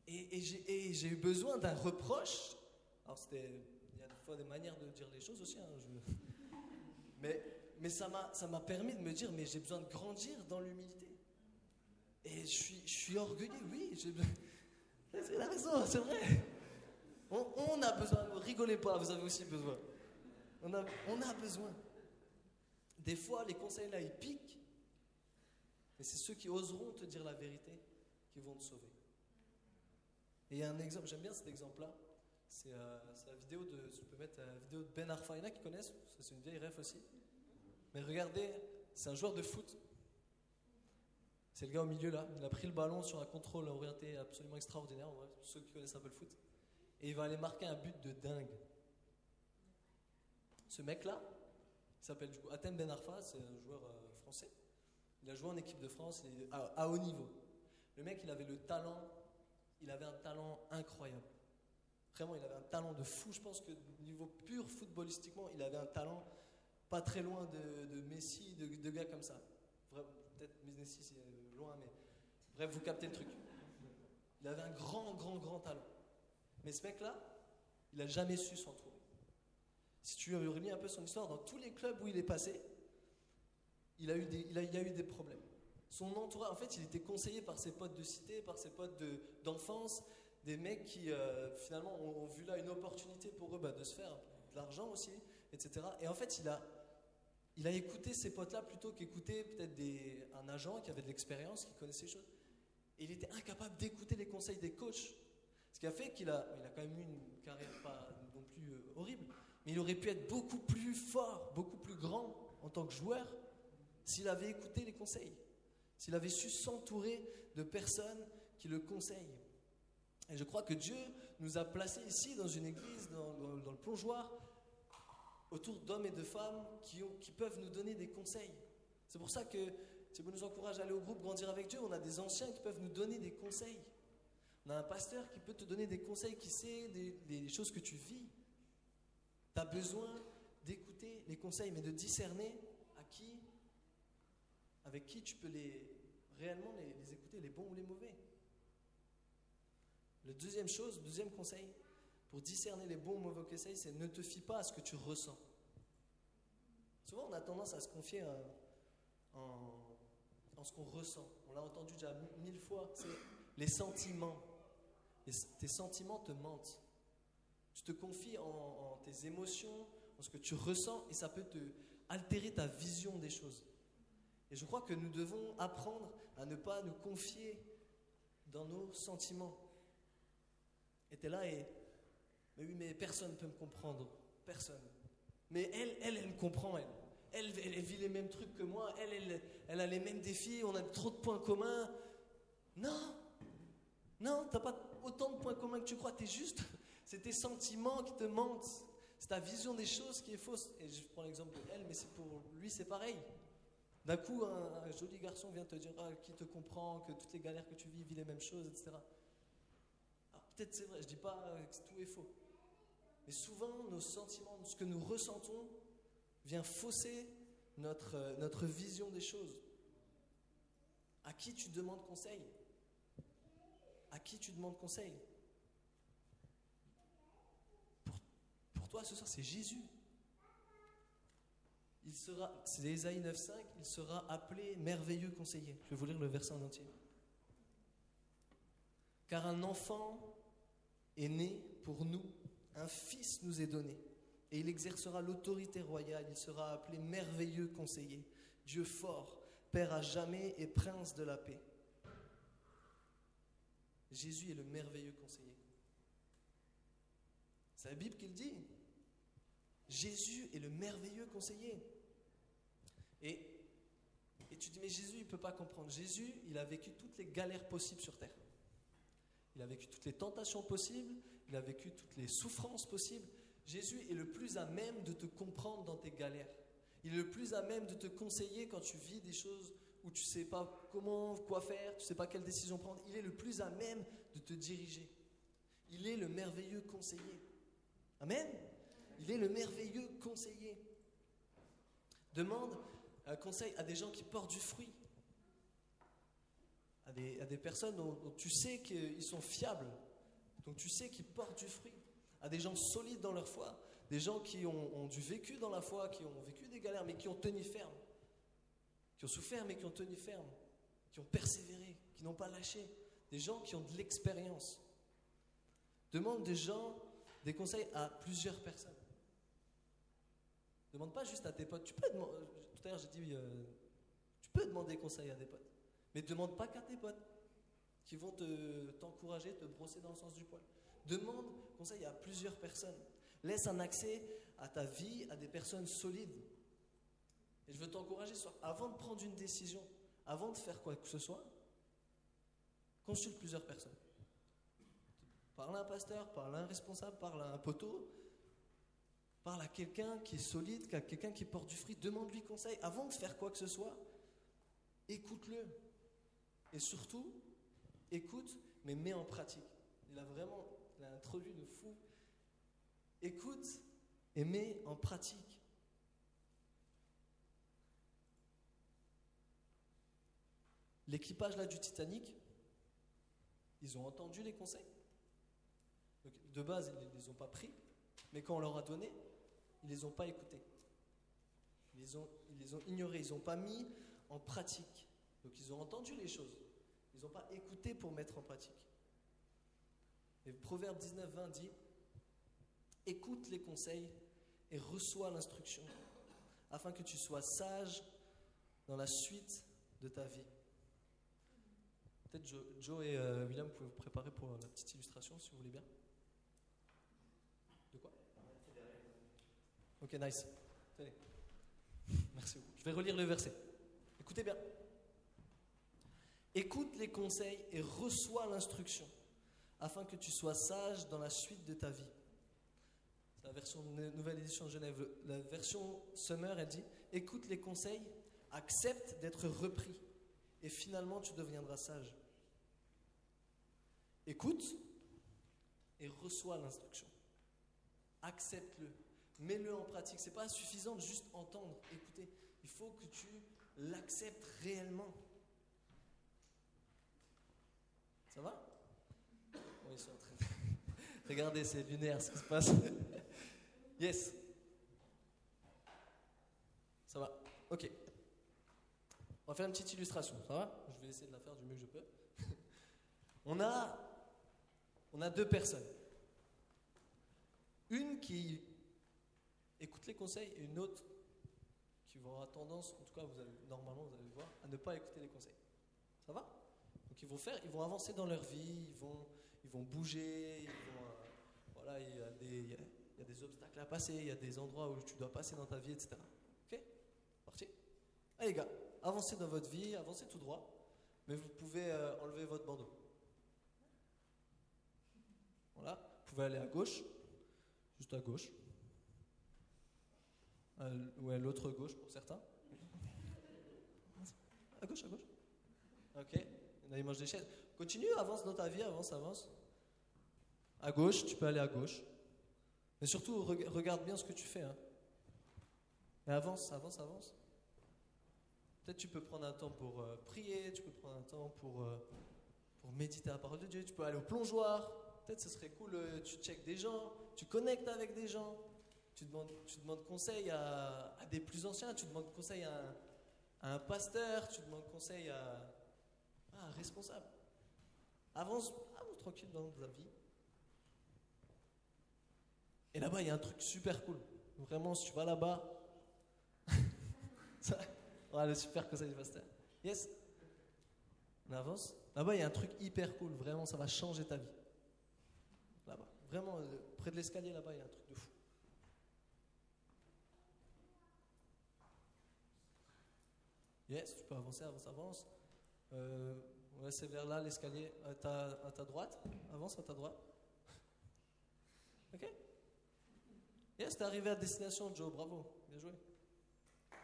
Et j'ai eu besoin d'un reproche. Alors il y a des fois des manières de dire les choses aussi. Mais ça m'a permis de me dire, mais j'ai besoin de grandir dans l'humilité. Et je suis orgueilleux, oui. C'est la raison, c'est vrai. On a besoin, ne rigolez pas, vous avez aussi besoin. On a besoin. Des fois, les conseils là, ils piquent. Mais c'est ceux qui oseront te dire la vérité qui vont te sauver. Et il y a un exemple, j'aime bien cet exemple-là. C'est la vidéo je peux mettre la vidéo de Ben Arfa. Il y en a qui connaissent, c'est une vieille ref aussi. Mais regardez, c'est un joueur de foot. C'est le gars au milieu là. Il a pris le ballon sur un contrôle orienté absolument extraordinaire, en vrai, pour ceux qui connaissent un peu le foot. Et il va aller marquer un but de dingue. Ce mec-là, il s'appelle du coup Hatem Ben Arfa, c'est un joueur français. Il a joué en équipe de France à haut niveau. Le mec, il avait un talent incroyable. Vraiment, il avait un talent de fou. Je pense que niveau pur footballistiquement, il avait un talent pas très loin de Messi, de gars comme ça. Peut-être Messi c'est loin, mais bref, vous captez le truc. Il avait un grand talent. Mais ce mec-là, il n'a jamais su s'entourer. Si tu relis un peu son histoire, dans tous les clubs où il est passé, il y a eu des problèmes. Son entourage, en fait, il était conseillé par ses potes de cité, par ses potes d'enfance, des mecs qui finalement ont vu là une opportunité pour eux de se faire de l'argent aussi, etc. Et en fait, il a écouté ces potes-là plutôt qu'écouter peut-être un agent qui avait de l'expérience, qui connaissait les choses. Et il était incapable d'écouter les conseils des coachs. Ce qui a fait qu'il a quand même eu une carrière pas non plus horrible, mais il aurait pu être beaucoup plus fort, beaucoup plus grand en tant que joueur s'il avait écouté les conseils, s'il avait su s'entourer de personnes qui le conseillent. Et je crois que Dieu nous a placés ici dans une église, dans le plongeoir, autour d'hommes et de femmes qui peuvent nous donner des conseils. C'est pour ça que Thibaut nous encourage à aller au groupe Grandir avec Dieu. On a des anciens qui peuvent nous donner des conseils. On a un pasteur qui peut te donner des conseils, qui sait des choses que tu vis. Tu as besoin d'écouter les conseils, mais de discerner avec qui tu peux réellement les écouter, les bons ou les mauvais. Deuxième conseil, pour discerner les bons ou mauvais conseils, c'est ne te fie pas à ce que tu ressens. Souvent, on a tendance à se confier en ce qu'on ressent. On l'a entendu déjà 1000 fois, c'est les sentiments. Tes sentiments te mentent. Tu te confies en tes émotions, en ce que tu ressens, et ça peut te altérer ta vision des choses. Et je crois que nous devons apprendre à ne pas nous confier dans nos sentiments. Et t'es là mais oui, mais personne ne peut me comprendre. Personne. Mais elle me comprend, elle. Elle vit les mêmes trucs que moi. Elle a les mêmes défis. On a trop de points communs. Non, t'as pas autant de points communs que tu crois. C'est tes sentiments qui te mentent. C'est ta vision des choses qui est fausse. Et je prends l'exemple de elle, mais pour lui, c'est pareil. D'un coup, un joli garçon vient te dire qu'il te comprend, que toutes les galères que tu vit les mêmes choses, etc. Alors peut-être c'est vrai, je dis pas que tout est faux. Mais souvent, nos sentiments, ce que nous ressentons, vient fausser notre vision des choses. À qui tu demandes conseil? À qui tu demandes conseil? Pour toi, ce soir, c'est Jésus. C'est Ésaïe 9,5, il sera appelé merveilleux conseiller. Je vais vous lire le verset en entier. Car un enfant est né pour nous, un fils nous est donné, et il exercera l'autorité royale. Il sera appelé merveilleux conseiller, Dieu fort, Père à jamais et prince de la paix. Jésus est le merveilleux conseiller. C'est la Bible qui le dit. Jésus est le merveilleux conseiller. Et tu dis, mais Jésus, il ne peut pas comprendre. Jésus, il a vécu toutes les galères possibles sur terre. Il a vécu toutes les tentations possibles. Il a vécu toutes les souffrances possibles. Jésus est le plus à même de te comprendre dans tes galères. Il est le plus à même de te conseiller quand tu vis des choses où tu ne sais pas quoi faire, tu ne sais pas quelle décision prendre. Il est le plus à même de te diriger. Il est le merveilleux conseiller. Amen. Il est le merveilleux conseiller. Demande un conseil à des gens qui portent du fruit. À des personnes dont tu sais qu'ils sont fiables. Donc tu sais qu'ils portent du fruit. À des gens solides dans leur foi. Des gens qui ont du vécu dans la foi, qui ont vécu des galères, mais qui ont tenu ferme. Qui ont souffert, mais qui ont tenu ferme. Qui ont persévéré, qui n'ont pas lâché. Des gens qui ont de l'expérience. Demande des conseils à plusieurs personnes. Demande pas juste à tes potes. Tu peux demander, tout à l'heure j'ai dit, tu peux demander conseil à des potes. Mais ne demande pas qu'à tes potes qui vont t'encourager, te brosser dans le sens du poil. Demande conseil à plusieurs personnes. Laisse un accès à ta vie à des personnes solides. Et je veux t'encourager, avant de prendre une décision, avant de faire quoi que ce soit, consulte plusieurs personnes. Parle à un pasteur, parle à un responsable, parle à un poteau, parle à quelqu'un qui est solide, à quelqu'un qui porte du fruit. Demande-lui conseil avant de faire quoi que ce soit. Écoute-le. Et surtout, écoute, mais mets en pratique. Il a introduit de fou. Écoute et mets en pratique. L'équipage là du Titanic, ils ont entendu les conseils. Donc, de base, ils ne les ont pas pris, mais quand on leur a donné, ils ne les ont pas écoutés. Ils les ont ignorés, ils n'ont pas mis en pratique. Donc ils ont entendu les choses, ils n'ont pas écouté pour mettre en pratique. Et Proverbe 19:20 dit « Écoute les conseils et reçois l'instruction, afin que tu sois sage dans la suite de ta vie. » Peut-être Joe et William, vous pouvez vous préparer pour la petite illustration, si vous voulez bien. De quoi? Ok, nice. Tenez. Merci beaucoup. Je vais relire le verset. Écoutez bien. Écoute les conseils et reçois l'instruction, afin que tu sois sage dans la suite de ta vie. C'est la version nouvelle édition de Genève. La version Summer, elle dit « Écoute les conseils, accepte d'être repris, et finalement tu deviendras sage. » Écoute et reçois l'instruction. Accepte-le. Mets-le en pratique. Ce n'est pas suffisant de juste entendre, écouter. Il faut que tu l'acceptes réellement. Ça va? Oui, ils sont en train de... Regardez, c'est lunaire ce qui se passe. Yes. Ça va? Ok. On va faire une petite illustration. Ça va? Je vais essayer de la faire du mieux que je peux. On a deux personnes. Une qui écoute les conseils et une autre qui va avoir tendance, en tout cas normalement vous allez le voir, à ne pas écouter les conseils. Ça va? Donc ils vont avancer dans leur vie, ils vont bouger, voilà, il y a des obstacles à passer, il y a des endroits où tu dois passer dans ta vie, etc. Ok? Parti? Allez les gars, avancez dans votre vie, avancez tout droit, mais vous pouvez enlever votre bandeau. Voilà, vous pouvez aller à gauche, juste à gauche. Ouais, l'autre gauche pour certains. À gauche, à gauche. Ok, il y en a qui mangent des chaises. Continue, avance dans ta vie, avance. À gauche, tu peux aller à gauche. Mais surtout, regarde bien ce que tu fais. Hein. Et avance. Peut-être tu peux prendre un temps pour prier, tu peux prendre un temps pour méditer la parole de Dieu, tu peux aller au plongeoir. Peut-être ce serait cool, tu checkes des gens, tu connectes avec des gens. Tu demandes conseil à des plus anciens, tu demandes conseil à un pasteur, tu demandes conseil à un responsable. Avance tranquille dans ta vie. Et là-bas, il y a un truc super cool. Vraiment, si tu vas là-bas, le super conseil du pasteur. Yes. On avance. Là-bas, il y a un truc hyper cool. Vraiment, ça va changer ta vie. Là-bas. Vraiment, près de l'escalier, là-bas, il y a un truc de fou. Yes, tu peux avancer, avance. Ouais, c'est vers là, l'escalier. À ta droite. Avance à ta droite. Ok. Yes, t'es arrivé à destination, Joe. Bravo. Bien joué.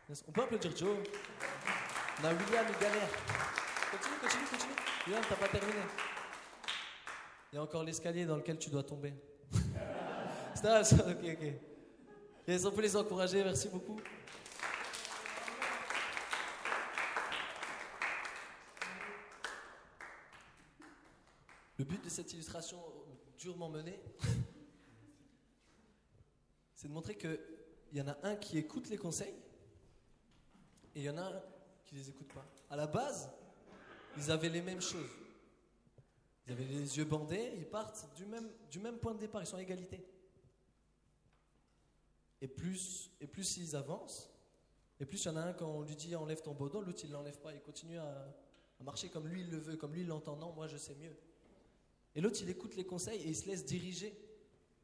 Yes. On peut applaudir Joe. On a William, il galère. Continue. William, t'as pas terminé. Il y a encore l'escalier dans lequel tu dois tomber. Ok. Yes, on peut les encourager. Merci beaucoup. Le but de cette illustration durement menée, c'est de montrer qu'il y en a un qui écoute les conseils et il y en a un qui ne les écoute pas. À la base, ils avaient les mêmes choses. Ils avaient les yeux bandés, ils partent du même point de départ, ils sont à égalité. Et plus ils avancent, et plus il y en a un, quand on lui dit enlève ton bordon, l'autre il ne l'enlève pas, il continue à marcher comme lui il le veut, comme lui il l'entend. Non, moi je sais mieux. Et l'autre, il écoute les conseils et il se laisse diriger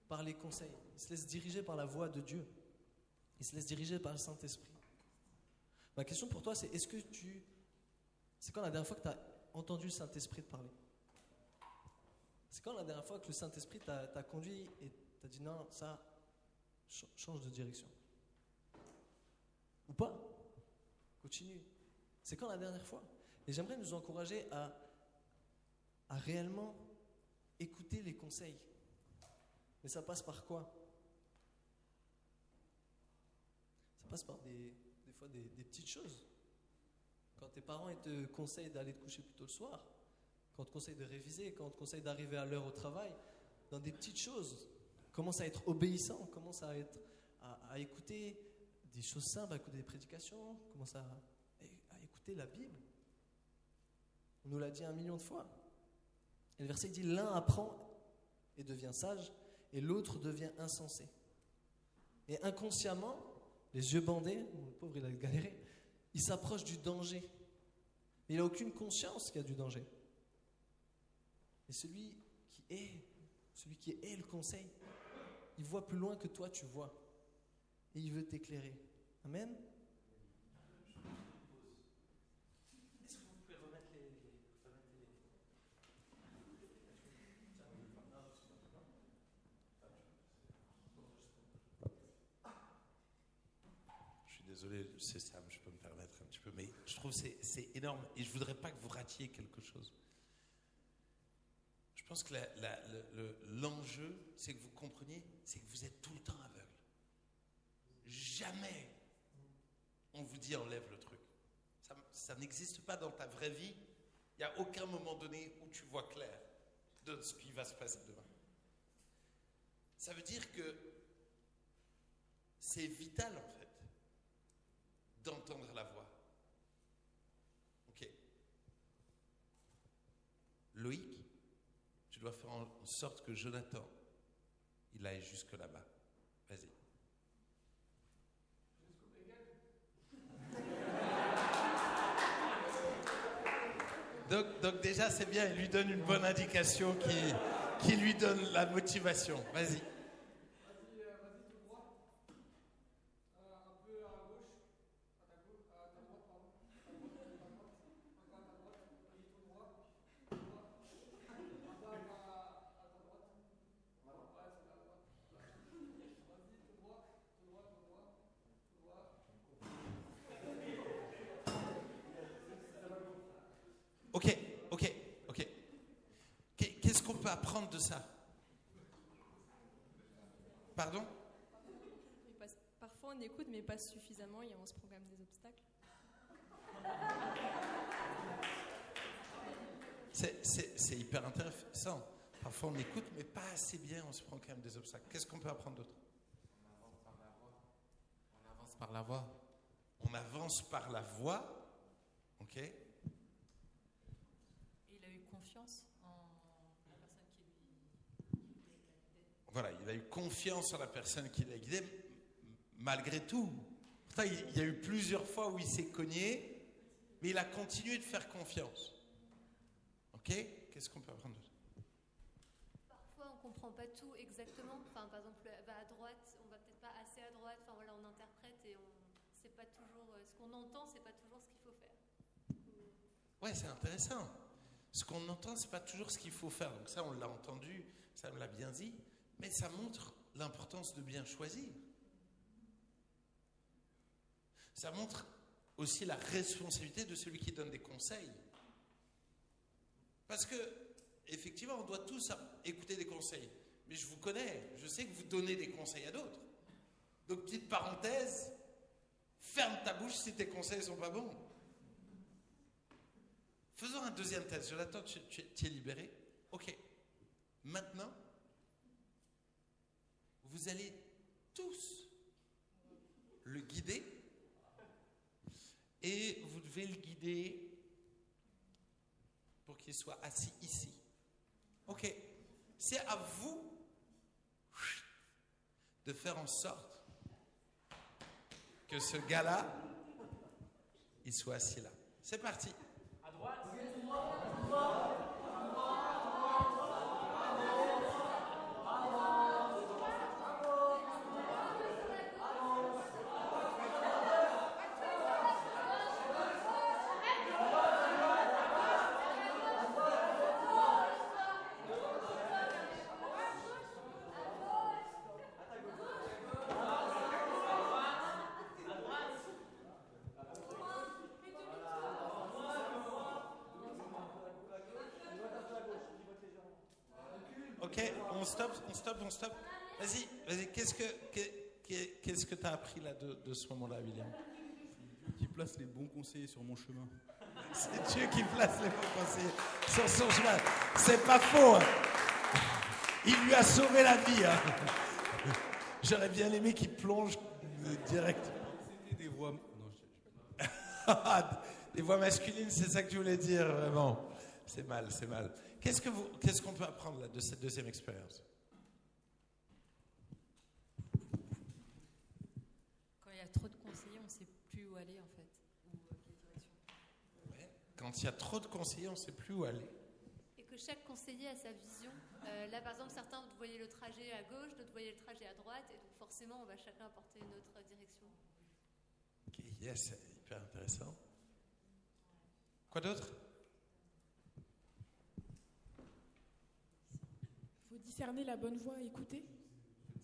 par les conseils. Il se laisse diriger par la voix de Dieu. Il se laisse diriger par le Saint-Esprit. Ma question pour toi, c'est c'est quand la dernière fois que tu as entendu le Saint-Esprit te parler? C'est quand la dernière fois que le Saint-Esprit t'a conduit et t'a dit non, ça, change de direction? Ou pas? Continue. C'est quand la dernière fois? Et j'aimerais nous encourager à réellement écouter les conseils. Mais ça passe par quoi? Ça passe par des fois des petites choses. Quand tes parents ils te conseillent d'aller te coucher plus tôt le soir, quand on te conseille de réviser, quand on te conseille d'arriver à l'heure au travail, dans des petites choses, commence à être obéissant, commence à écouter des choses simples, à écouter des prédications, commence à écouter la Bible. On nous l'a dit 1 million de fois. Et le verset dit, l'un apprend et devient sage, et l'autre devient insensé. Et inconsciemment, les yeux bandés, le pauvre il a galéré, il s'approche du danger. Mais il n'a aucune conscience qu'il y a du danger. Et celui qui est le conseil, il voit plus loin que toi tu vois. Et il veut t'éclairer. Amen. Est-ce que vous pouvez remettre les... Je suis désolé, c'est Sam, je peux me permettre un petit peu, mais je trouve que c'est énorme et je ne voudrais pas que vous ratiez quelque chose. Je pense que l'enjeu, c'est que vous compreniez, c'est que vous êtes tout le temps aveugle. Jamais on vous dit enlève le truc. Ça n'existe pas dans ta vraie vie. Il n'y a aucun moment donné où tu vois clair de ce qui va se passer demain. Ça veut dire que c'est vital en fait d'entendre la voix. Ok. Loïc, tu dois faire en sorte que Jonathan, il aille jusque là-bas. Vas-y. Donc déjà, c'est bien, il lui donne une bonne indication qui lui donne la motivation. Vas-y. Vas-y tout droit. Un peu à gauche. À ta droite, pardon. À ta droite. Encore à ta droite. Vas-y tout droit. Un peu à ta droite. Ouais, c'est à droite. Vas-y tout droit. Ok. Qu'est-ce qu'on peut apprendre de ça? Pardon? Parfois on écoute mais pas suffisamment et on se prend quand même des obstacles. C'est hyper intéressant. Parfois on écoute mais pas assez bien, on se prend quand même des obstacles. Qu'est-ce qu'on peut apprendre d'autre? On avance par la voix. On avance par la voix. Ok. Il a eu confiance en la personne qui lui... voilà, il a eu confiance en la personne qui l'a guidé, malgré tout. Pourtant, il y a eu plusieurs fois où il s'est cogné, mais il a continué de faire confiance. Ok? Qu'est-ce qu'on peut apprendre d'autre? Parfois, on comprend pas tout exactement. Enfin, par exemple, va à droite, on va peut-être pas assez à droite. Enfin voilà, on interprète et on sait pas toujours ce qu'on entend, c'est pas toujours ce qu'il faut faire. Ouais, c'est intéressant. Ce qu'on entend, c'est pas toujours ce qu'il faut faire. Donc ça, on l'a entendu, ça me l'a bien dit, mais ça montre l'importance de bien choisir. Ça montre aussi la responsabilité de celui qui donne des conseils. Parce que, effectivement, on doit tous écouter des conseils. Mais je vous connais, je sais que vous donnez des conseils à d'autres. Donc, petite parenthèse, ferme ta bouche si tes conseils ne sont pas bons. Faisons un deuxième test. Jonathan, tu es libéré? Ok. Maintenant, vous allez tous le guider et vous devez le guider pour qu'il soit assis ici. Ok. C'est à vous de faire en sorte que ce gars-là, il soit assis là. C'est parti. À droite. Ok, on stop. Vas-y, qu'est-ce que tu as appris là de ce moment-là, William? Qui place les bons conseillers sur mon chemin. C'est Dieu qui place les bons conseillers sur son chemin. C'est pas faux. Hein. Il lui a sauvé la vie. Hein. J'aurais bien aimé qu'il plonge direct. C'était des voix... Non, Des voix masculines, c'est ça que tu voulais dire, vraiment. C'est mal. Qu'est-ce qu'on peut apprendre là, de cette deuxième expérience? Quand il y a trop de conseillers, on ne sait plus où aller en fait, ou quelle direction. Ouais. Quand il y a trop de conseillers, on ne sait plus où aller. Et que chaque conseiller a sa vision. Là, par exemple, certains vous voyez le trajet à gauche, d'autres voyez le trajet à droite, et donc forcément, on va chacun apporter une autre direction. Ok, yes, c'est hyper intéressant. Quoi d'autre? Il faut discerner la bonne voie et écouter.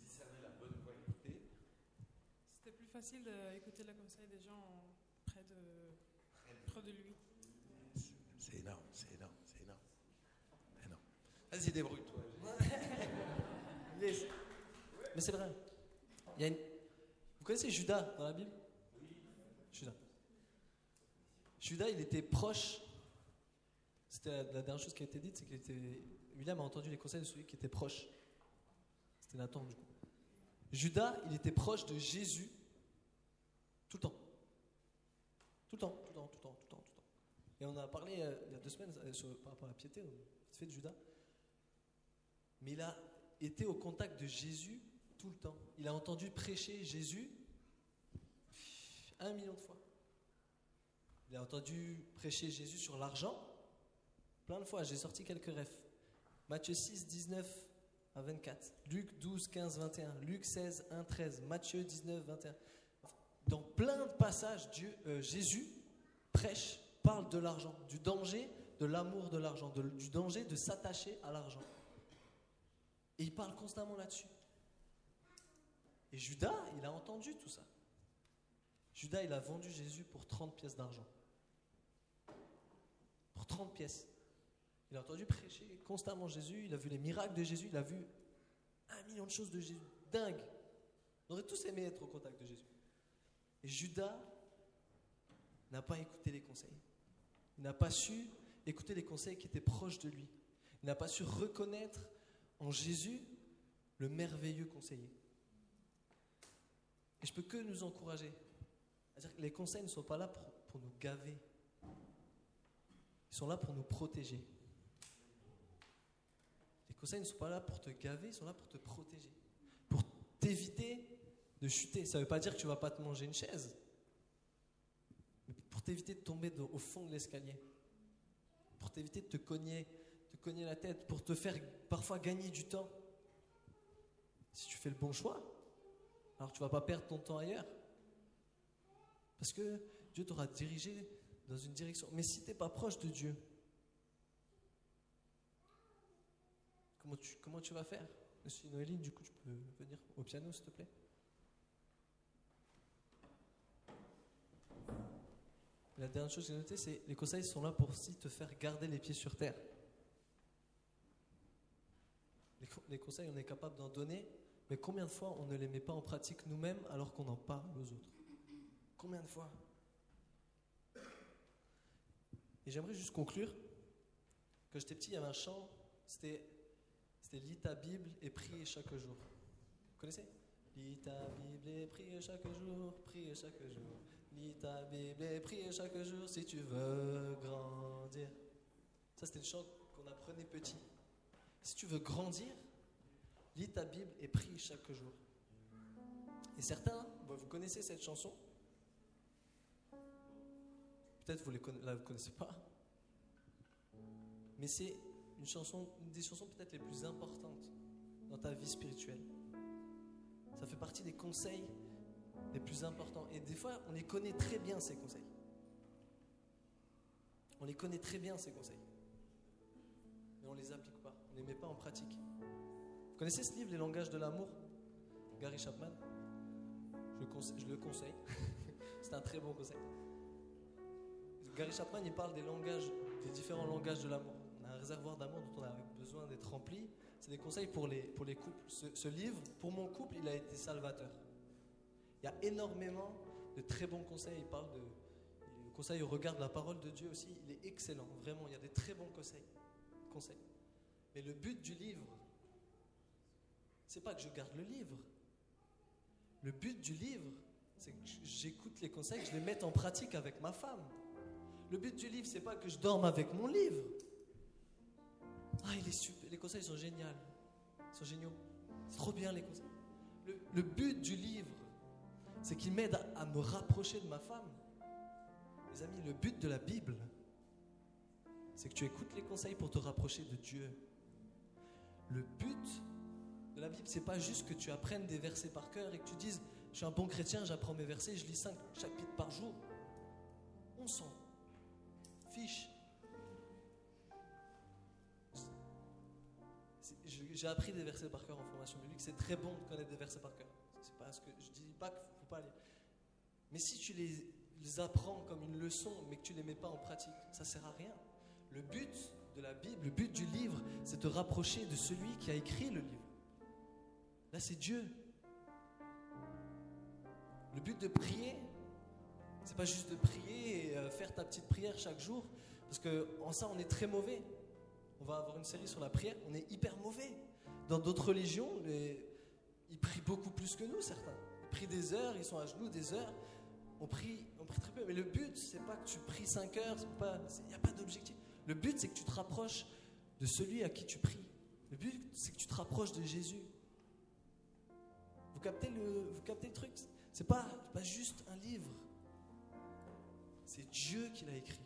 Discerner la bonne voie, écouter. C'était plus facile d'écouter le conseil des gens près de lui. C'est énorme. Vas-y, débrouille-toi. Mais c'est vrai. Vous connaissez Judas dans la Bible? Oui. Judas, il était proche. C'était la dernière chose qui a été dite, c'est William a entendu les conseils de celui qui était proche. C'était Nathan, du coup. Judas, il était proche de Jésus tout le temps. Tout le temps. Et on a parlé il y a 2 semaines par rapport à la piété, vite fait de Judas. Mais il a été au contact de Jésus tout le temps. Il a entendu prêcher Jésus 1 million de fois. Il a entendu prêcher Jésus sur l'argent plein de fois. J'ai sorti quelques refs. Matthieu 6, 19 à 24. Luc 12, 15, 21. Luc 16, 1, 13. Matthieu 19, 21. Dans plein de passages, Jésus prêche, parle de l'argent, du danger de l'amour de l'argent, du danger de s'attacher à l'argent. Et il parle constamment là-dessus. Et Judas, il a entendu tout ça. Judas, il a vendu Jésus pour 30 pièces d'argent. Pour 30 pièces. Il a entendu prêcher constamment Jésus, il a vu les miracles de Jésus, il a vu 1 million de choses de Jésus. Dingue. On aurait tous aimé être au contact de Jésus. Et Judas n'a pas écouté les conseils. Il n'a pas su écouter les conseils qui étaient proches de lui. Il n'a pas su reconnaître en Jésus le merveilleux conseiller. Et je peux que nous encourager. C'est-à-dire que les conseils ne sont pas là pour nous gaver. Ils sont là pour nous protéger. Les conseils ne sont pas là pour te gaver, ils sont là pour te protéger, pour t'éviter de chuter. Ça ne veut pas dire que tu ne vas pas te manger une chaise, mais pour t'éviter de tomber au fond de l'escalier, pour t'éviter de te cogner la tête, pour te faire parfois gagner du temps. Si tu fais le bon choix, alors tu ne vas pas perdre ton temps ailleurs. Parce que Dieu t'aura dirigé dans une direction. Mais si tu n'es pas proche de Dieu, comment tu vas faire? Monsieur Noéline, du coup, tu peux venir au piano, s'il te plaît? La dernière chose que j'ai notée, c'est les conseils sont là pour aussi te faire garder les pieds sur terre. Les conseils, on est capable d'en donner, mais combien de fois on ne les met pas en pratique nous-mêmes alors qu'on en parle aux autres? Combien de fois? Et j'aimerais juste conclure. Quand j'étais petit, il y avait un chant, c'était lis ta Bible et prie chaque jour. Vous connaissez? Lis ta Bible et prie chaque jour, prie chaque jour. Lis ta Bible et prie chaque jour si tu veux grandir. Ça, c'était le chant qu'on apprenait petit. Si tu veux grandir, lis ta Bible et prie chaque jour. Et certains, vous connaissez cette chanson. Peut-être vous ne la connaissez pas. Mais c'est une des chansons peut-être les plus importantes dans ta vie spirituelle. Ça fait partie des conseils les plus importants. Et des fois, on les connaît très bien, ces conseils. On les connaît très bien, ces conseils. Mais on ne les applique pas. On ne les met pas en pratique. Vous connaissez ce livre, Les langages de l'amour? Gary Chapman? Je le conseille. C'est un très bon conseil. Gary Chapman, il parle des différents langages de l'amour. On a un réservoir d'amour dont on a besoin d'être rempli. C'est des conseils pour les couples. Ce livre, pour mon couple, il a été salvateur. Il y a énormément de très bons conseils. Il parle le conseil au regard de la parole de Dieu aussi. Il est excellent, vraiment. Il y a des très bons conseils. Mais le but du livre, c'est pas que je garde le livre. Le but du livre, c'est que j'écoute les conseils, que je les mette en pratique avec ma femme. Le but du livre, c'est pas que je dorme avec mon livre. Ah, il est super. Les conseils sont géniaux. Ils sont géniaux. C'est trop bien, les conseils. Le but du livre, c'est qu'il m'aide à me rapprocher de ma femme. Les amis, le but de la Bible, c'est que tu écoutes les conseils pour te rapprocher de Dieu. Le but de la Bible, c'est pas juste que tu apprennes des versets par cœur et que tu dises « Je suis un bon chrétien, j'apprends mes versets, je lis 5 chapitres par jour. » On s'en fiche. J'ai appris des versets par cœur en formation biblique. C'est très bon de connaître des versets par cœur. C'est pas ce que je dis pas qu'il ne faut pas lire. Mais si tu les apprends comme une leçon, mais que tu ne les mets pas en pratique, ça ne sert à rien. Le but de la Bible, le but du livre, c'est de te rapprocher de celui qui a écrit le livre. Là, c'est Dieu. Le but de prier, c'est pas juste de prier et faire ta petite prière chaque jour, parce qu'en ça, on est très mauvais. On va avoir une série sur la prière, on est hyper mauvais. Dans d'autres religions, ils prient beaucoup plus que nous, certains. Ils prient des heures, ils sont à genoux des heures. On prie très peu. Mais le but, c'est pas que tu pries 5 heures, il n'y a pas d'objectif. Le but, c'est que tu te rapproches de celui à qui tu pries. Le but, c'est que tu te rapproches de Jésus. Vous captez le truc? C'est pas juste un livre. C'est Dieu qui l'a écrit.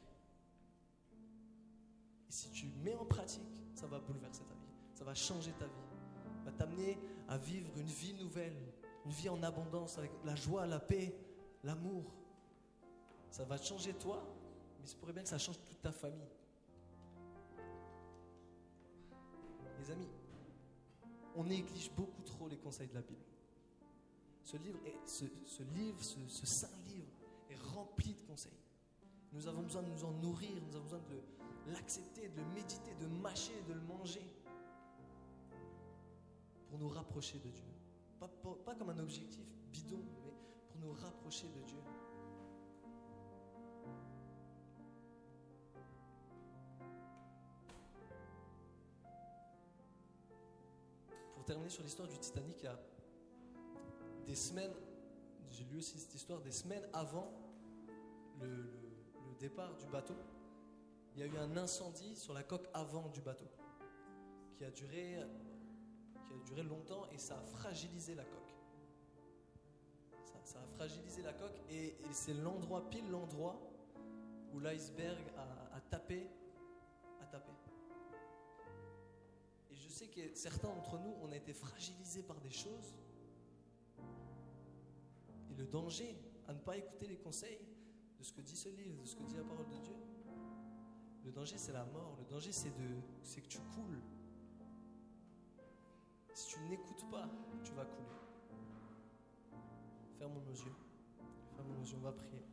Et si tu mets en pratique, ça va bouleverser ta vie. Ça va changer ta vie. Ça va t'amener à vivre une vie nouvelle. Une vie en abondance avec la joie, la paix, l'amour. Ça va te changer toi, mais il pourrait bien que ça change toute ta famille. Les amis, on néglige beaucoup trop les conseils de la Bible. Ce saint livre est rempli de conseils. Nous avons besoin de nous en nourrir, nous avons besoin de l'accepter, de le méditer, de mâcher, de le manger pour nous rapprocher de Dieu. Pas comme un objectif bidon, mais pour nous rapprocher de Dieu. Pour terminer sur l'histoire du Titanic, il y a des semaines, j'ai lu aussi cette histoire, des semaines avant le départ du bateau, il y a eu un incendie sur la coque avant du bateau qui qui a duré longtemps et ça a fragilisé la coque. Ça a fragilisé la coque et c'est pile l'endroit où l'iceberg a tapé. Et je sais que certains d'entre nous, on a été fragilisés par des choses. Et le danger à ne pas écouter les conseils de ce que dit ce livre, de ce que dit la parole de Dieu, le danger c'est la mort, le danger c'est que tu coules. Si tu n'écoutes pas, tu vas couler. Fermons nos yeux, on va prier.